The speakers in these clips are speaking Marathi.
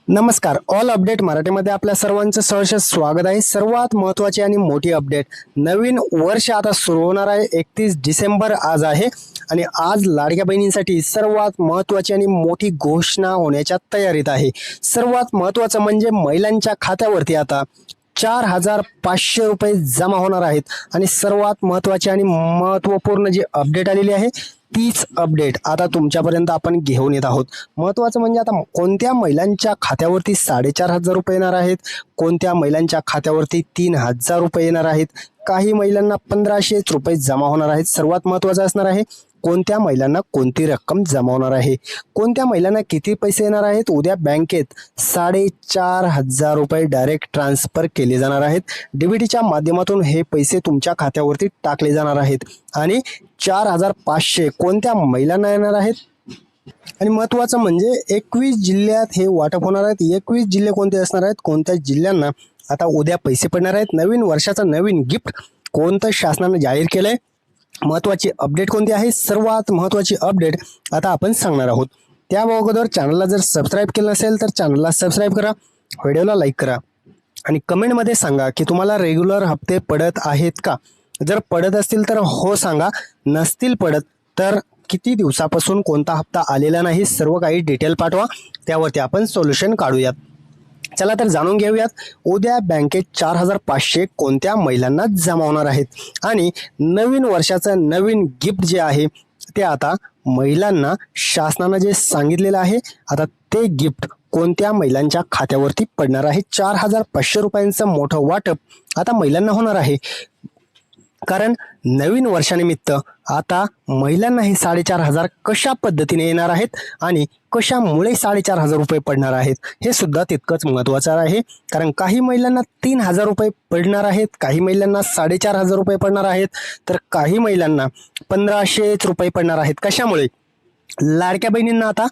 नमस्कार. ऑल अपडेट मराठीमध्ये आपल्या सर्वांचं सहर्ष स्वागत आहे. सर्वात महत्त्वाची आणि मोठी अपडेट, नवीन वर्ष आता सुरू होणार आहे. 31 डिसेंबर आज आहे आणि आज लाडक्या बहिणींसाठी सर्वात महत्त्वाची आणि मोठी घोषणा होण्याच्या तयारीत आहे. सर्वात महत्त्वाचं म्हणजे महिलांच्या खात्यावरती आता 4,500 रुपये जमा होणार आहेत आणि सर्वात महत्त्वाची आणि महत्त्वपूर्ण जी अपडेट आलेली आहे तीच अपडेट आता तुमच्यापर्यंत आपण घेऊन येत आहोत. महत्त्वाचं म्हणजे आता कोणत्या महिलांच्या खात्यावरती 4,500 रुपये येणार आहेत, कोणत्या महिलांच्या खात्यावरती 3,000 रुपये येणार आहेत, काही महिलांना 1,500 रुपये जमा होणार आहेत. सर्वात महत्त्वाचं असणार आहे कोणत्या महिलांना कोणती रक्कम जमा होणार आहे, कोणत्या महिलांना किती पैसे येणार आहेत. उद्या बँकेत 4,500 रुपये डायरेक्ट ट्रान्सफर केले जाणार आहेत. डीबीटीच्या माध्यमातून हे पैसे तुमच्या खात्यावरती टाकले जाणार आहेत आणि 4,500 कोणत्या महिलांना येणार आहेत. आणि महत्त्वाचं म्हणजे 21 जिल्ह्यात हे वाटप होणार आहेत. 21 जिल्हे कोणते असणार आहेत, कोणत्या जिल्ह्यांना आता उद्या पैसे पडणार आहेत. नवीन वर्षाचं नवीन गिफ्ट कोणतं शासनाने जाहीर केलंय, महत्त्वाची अपडेट कोणती आहे, सर्वात महत्त्वाची अपडेट आता आपण सांगणार आहोत. त्या अगोदर चॅनलला जर सबस्क्राईब केलं नसेल तर चॅनलला सबस्क्राईब करा, व्हिडिओला लाईक करा आणि कमेंटमध्ये सांगा की तुम्हाला रेग्युलर हप्ते पडत आहेत का. जर पडत असतील तर हो सांगा, नसतील पडत तर किती दिवसापासून कोणता हप्ता आलेला नाही, सर्व काही डिटेल पाठवा, त्यावरती आपण सोल्युशन काढूयात. चला तर जाणून घेऊयात उद्या बँकेत 4,500 कोणत्या महिलांना जमा होणार आहेत आणि नवीन वर्षाचं नवीन गिफ्ट जे आहे ते आता महिलांना शासनानं जे सांगितलेलं आहे आता ते गिफ्ट कोणत्या महिलांच्या खात्यावरती पडणार आहे. 4,500 रुपयांचं मोठं वाटप आता महिलांना होणार आहे. कारण नवीन वर्षानिमित्त आता महिलांना हे 4,500 कशा पद्धतीने येणार आहेत आणि कशामुळे 4,500 रुपये पडणार आहेत हे सुद्धा तितकंच महत्त्वाचं आहे. कारण काही महिलांना 3,000 रुपये पडणार आहेत, काही महिलांना 4,500 रुपये पडणार आहेत, तर काही महिलांना 1,500 रुपये पडणार आहेत. कशामुळे, लाडक्या बहिणींना आता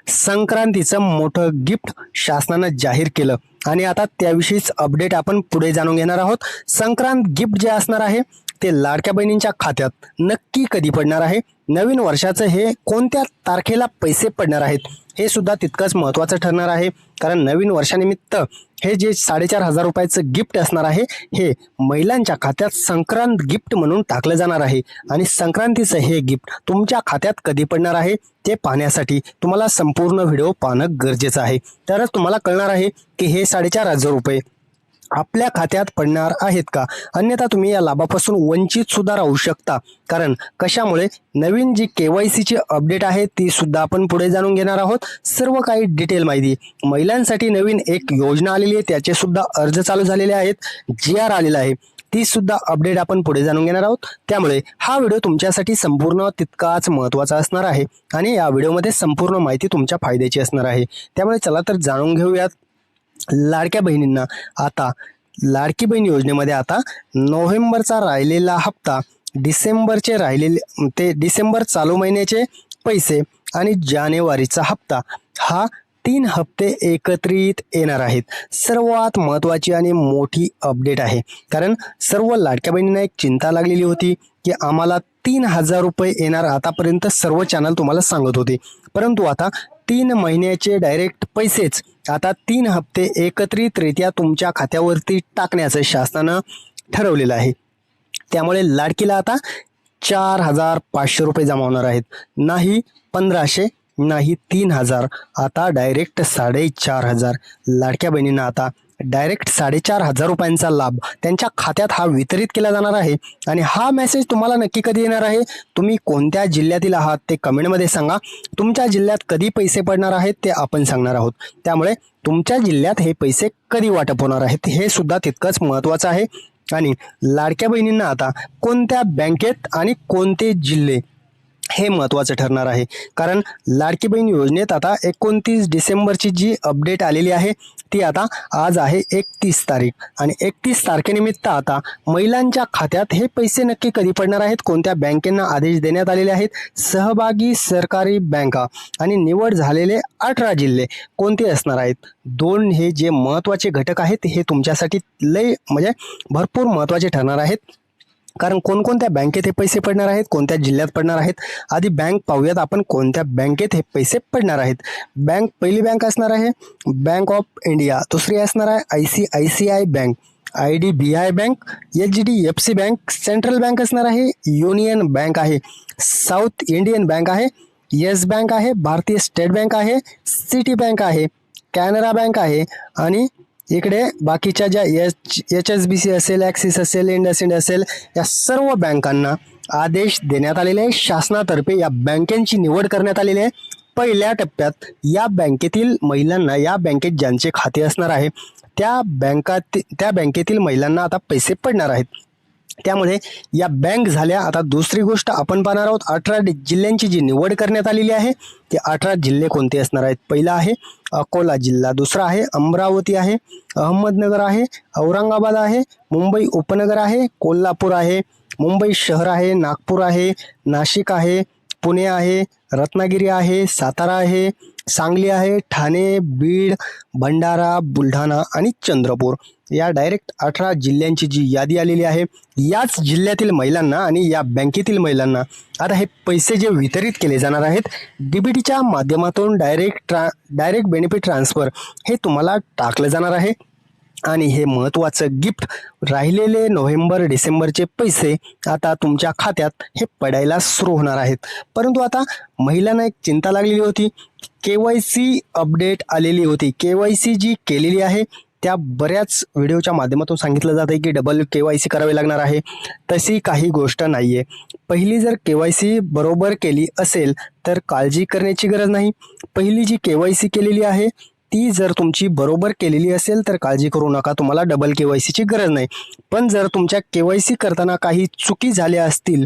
संक्रांतीचं मोठं गिफ्ट शासनानं जाहीर केलं आणि आता त्याविषयीच अपडेट आपण पुढे जाणून घेणार आहोत. संक्रांत गिफ्ट जे असणार आहे ते लाडक्या बहिणींच्या खात्यात नक्की कधी पडणार आहे, नवीन वर्षाचं हे कोणत्या तारखेला पैसे पडणार आहेत हे सुद्धा तितकंच महत्त्वाचं ठरणार आहे. कारण नवीन वर्षानिमित्त हे जे 4,500 रुपयाचं गिफ्ट असणार आहे हे महिलांच्या खात्यात संक्रांत गिफ्ट म्हणून टाकलं जाणार आहे आणि संक्रांतीचं हे गिफ्ट तुमच्या खात्यात कधी पडणार आहे ते पाहण्यासाठी तुम्हाला संपूर्ण व्हिडिओ पाहणं गरजेचं आहे. तरच तुम्हाला कळणार आहे की हे 4,500 रुपये आपल्या खात्यात पडणार आहेत का, अन्यथा तुम्ही या लाभापासून वंचित सुद्धा राहू शकता. कारण कशामुळे, नवीन जी KYCची अपडेट आहे ती सुद्धा आपण पुढे जाणून घेणार आहोत. सर्व काही डिटेल माहिती, महिलांसाठी नवीन एक योजना आलेली आहे, त्याचे सुद्धा अर्ज चालू झालेले आहेत, GR आलेला आहे, ती सुद्धा अपडेट आपण पुढे जाणून घेणार आहोत. त्यामुळे हा व्हिडिओ तुमच्यासाठी संपूर्ण तितकाच महत्त्वाचा असणार आहे आणि या व्हिडिओमध्ये संपूर्ण माहिती तुमच्या फायद्याची असणार आहे. त्यामुळे चला तर जाणून घेऊयात. लाडक्या बहिणींना आता लाडकी बहीण योजनेमध्ये आता नोव्हेंबरचा राहिलेला हप्ता, डिसेंबरचे राहिलेले ते डिसेंबर चालू महिन्याचे पैसे आणि जानेवारीचा हप्ता, हा 3 हप्ते एकत्रित येणार आहेत. सर्वात महत्त्वाची आणि मोठी अपडेट आहे. कारण सर्व लाडक्या बहिणींना एक चिंता लागलेली होती की आम्हाला 3,000 रुपये येणार, आतापर्यंत सर्व चॅनल तुम्हाला सांगत होते, परंतु आता 3 महिन्याचे डायरेक्ट पैसेच आता 3 हप्ते एकत्रितरित्या तुमच्या खात्यावरती टाकण्याचं शासनानं ठरवलेलं आहे. त्यामुळे लाडकीला आता 4,500 रुपये जमा होणार आहेत, नाही 1,500, नाही 3,000, आता डायरेक्ट 4,500. लाडक्या बहिणींना आता डायरेक्ट 4,500 रुपयांचा लाभ त्यांच्या खात्यात हा वितरित केला जाणार आहे. आणि हा मेसेज तुम्हाला नक्की कधी येणार आहे, तुम्ही कोणत्या जिल्ह्यातील आहात ते कमेंटमध्ये सांगा. तुमच्या जिल्ह्यात कधी पैसे पडणार आहेत ते आपण सांगणार आहोत. त्यामुळे तुमच्या जिल्ह्यात हे पैसे कधी वाटप होणार आहेत हे सुद्धा तितकंच महत्त्वाचं आहे. आणि लाडक्या बहिणींना आता कोणत्या बँकेत आणि कोणते जिल्हे हे महत्त्वाचं ठरणार आहे. कारण लाडकी बहीण योजनेत आता 29 डिसेंबरची जी अपडेट आलेली आहे ती आता आज आहे 31 तारीख आणि 31 तारखेनिमित्त आता महिलांच्या खात्यात हे पैसे नक्की कधी पडणार आहेत, कोणत्या बँकेंना आदेश देण्यात आलेले आहेत, सहभागी सरकारी बँका आणि निवड झालेले 18 जिल्हे कोणते असणार आहेत. 2 हे जे महत्त्वाचे घटक आहेत हे तुमच्यासाठी लय म्हणजे भरपूर महत्त्वाचे ठरणार आहेत. कारण कोणकोणत्या बँकेत हे पैसे पडणार आहेत, कोणत्या जिल्ह्यात पडणार आहेत, आधी बँक पाहूयात आपण कोणत्या बँकेत हे पैसे पडणार आहेत. पहिली बँक असणार आहे बँक ऑफ इंडिया, दुसरी असणार आहे ICICI bank, IDBI bank, HDFC bank, central bank असणार आहे युनियन बँक आहे, साऊथ इंडियन बँक आहे, येस बँक आहे, भारतीय स्टेट बँक आहे, सिटी बँक आहे, कॅनरा बँक आहे आणि इकडे बाकीच्या ज्या HSBC असेल, ॲक्सिस असेल, इंडसइंड असेल, या सर्व बँकांना आदेश देण्यात आलेले आहे. शासनातर्फे या बँकांची निवड करण्यात आलेली आहे. पहिल्या टप्प्यात या बँकेतील महिलांना, या बँकेत ज्यांचे खाते असणार आहे त्या बँकेतील महिलांना आता पैसे पडणार आहेत. त्यामुळे या बँक झाल्या. आता दुसरी गोष्ट आपण पाहणार आहोत, 18 जिल्ह्यांची जी निवड करण्यात आलेली आहे ते 18 जिल्हे कोणते असणार आहेत. पहिला आहे अकोला जिल्हा, दुसरा आहे अमरावती आहे, अहमदनगर आहे, औरंगाबाद आहे, मुंबई उपनगर आहे, कोल्हापूर आहे, मुंबई शहर आहे, नागपूर आहे, नाशिक आहे, पुणे आहे, रत्नागिरी आहे, सातारा आहे, सांगली आहे, ठाणे, बीड, भंडारा, बुलढाणा आणि चंद्रपूर. या डायरेक्ट 18 जिल्ह्यांची जी यादी आलेली आहे, याच जिल्ह्यातील महिलांना आणि या बँकेतील महिलांना आता हे पैसे जे वितरित केले जाणार आहेत DBTच्या माध्यमातून डायरेक्ट बेनिफिट ट्रान्सफर हे तुम्हाला टाकलं जाणार आहे. आणि हे महत्त्वाचं गिफ्ट, राहिलेले नोव्हेंबर डिसेंबरचे पैसे आता तुमच्या खात्यात हे पडायला सुरू होणार आहेत. परंतु आता महिलांना एक चिंता लागलेली होती, KYC अपडेट आलेली होती. KYC जी केलेली आहे त्या बऱ्याच व्हिडिओच्या माध्यमातून सांगितलं जातं की डबल KYC करावी लागणार आहे. तशी काही गोष्ट नाही आहे. पहिली जर KYC बरोबर केली असेल तर काळजी करण्याची गरज नाही. पहिली जी KYC केलेली आहे ती जर तुमची बरोबर केलेली असेल तर काळजी करू नका, तुम्हाला डबल KYCची गरज नाही. पण जर तुमच्या KYC करताना काही चुकी झाल्या असतील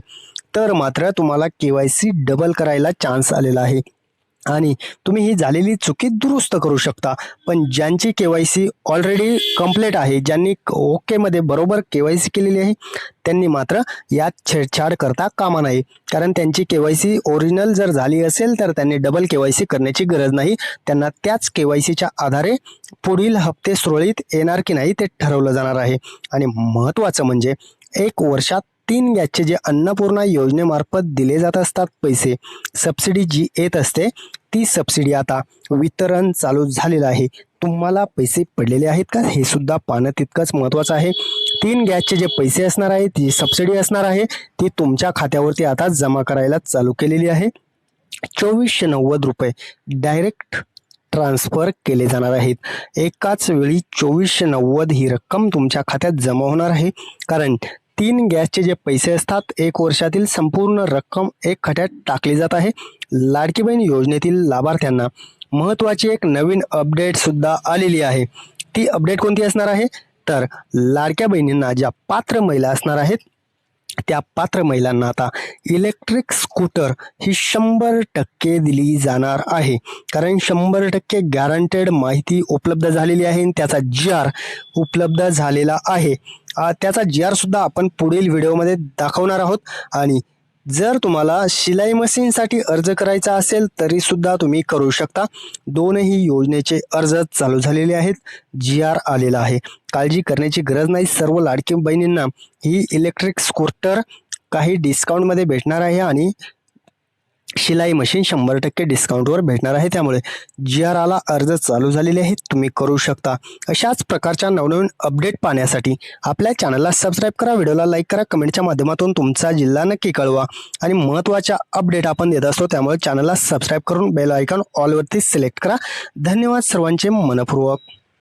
तर मात्र तुम्हाला KYC डबल करायला चान्स आलेला आहे आणि तुम्ही ही झालेली चुकी दुरुस्त करू शकता. पण ज्यांची KYC ऑलरेडी कंप्लीट आहे, ज्यांनी ओकेमध्ये बरोबर KYC केलेली आहे, त्यांनी मात्र यात छेडछाड करता कामा नये. कारण त्यांची KYC ओरिजिनल जर झाली असेल तर त्यांनी डबल KYC करण्याची गरज नाही. त्यांना त्याच KYCच्या आधारे पुढील हप्ते सुरळीत येणार की नाही ते ठरवलं जाणार आहे. आणि महत्त्वाचं म्हणजे 1 वर्षात 3 गॅसचे जे अन्नपूर्णा योजनेमार्फत दिले जात असतात पैसे, सबसिडी जी येत असते ती सबसिडी आता वितरण चालू झालेलं आहे. तुम्हाला पैसे पडलेले आहेत का हे सुद्धा पाहणं तितकंच महत्त्वाचं आहे. 3 गॅसचे जे पैसे असणार आहेत, जी सबसिडी असणार आहे ती तुमच्या खात्यावरती आता जमा करायला चालू केलेली आहे. 2490 रुपये डायरेक्ट ट्रान्सफर केले जाणार आहेत. एकाच वेळी 2490 ही रक्कम तुमच्या खात्यात जमा होणार आहे. कारण 3 गॅसचे जे पैसे असतात 1 वर्षातील संपूर्ण रक्कम एक खात्यात टाकली जात आहे. लाडकी बहीण योजनेतील लाभार्थ्यांना महत्त्वाची एक नवीन अपडेट सुद्धा आलेली आहे. ती अपडेट कोणती असणार आहे तर लाडक्या बहिणींना ज्या पात्र महिला असणार आहेत त्या पात्र महिलांना आता इलेक्ट्रिक स्कूटर ही 100% दिली जाणार आहे. कारण 100% गॅरंटेड माहिती उपलब्ध झालेली आहे, त्याचा GR उपलब्ध झालेला आहे. त्याचा GR सुद्धा आपण पुढील व्हिडिओमध्ये दाखवणार आहोत. आणि जर तुम्हाला शिलाई मशीनसाठी अर्ज करायचा असेल तरी सुद्धा तुम्ही करू शकता. दोनही योजनेचे अर्ज चालू झालेले आहेत, GR आलेला आहे. काळजी करण्याची गरज नाही. सर्व लाडकी बहिणींना ही इलेक्ट्रिक स्कूटर काही डिस्काउंटमध्ये भेटणार आहे आणि शिलाई मशीन 100% डिस्काउंटवर भेटणार आहे. त्यामुळे GR आला, अर्ज चालू झालेले आहेत, तुम्ही करू शकता. अशाच प्रकारच्या नवनवीन अपडेट पाहण्यासाठी आपल्या चॅनलला सबस्क्राईब करा, व्हिडिओला लाईक करा, कमेंटच्या माध्यमातून तुमचा जिल्हा नक्की कळवा. आणि महत्त्वाच्या अपडेट आपण देत असतो, त्यामुळे चॅनलला सबस्क्राईब करून बेल आयकॉन ऑलवरती सिलेक्ट करा. धन्यवाद सर्वांचे मनपूर्वक.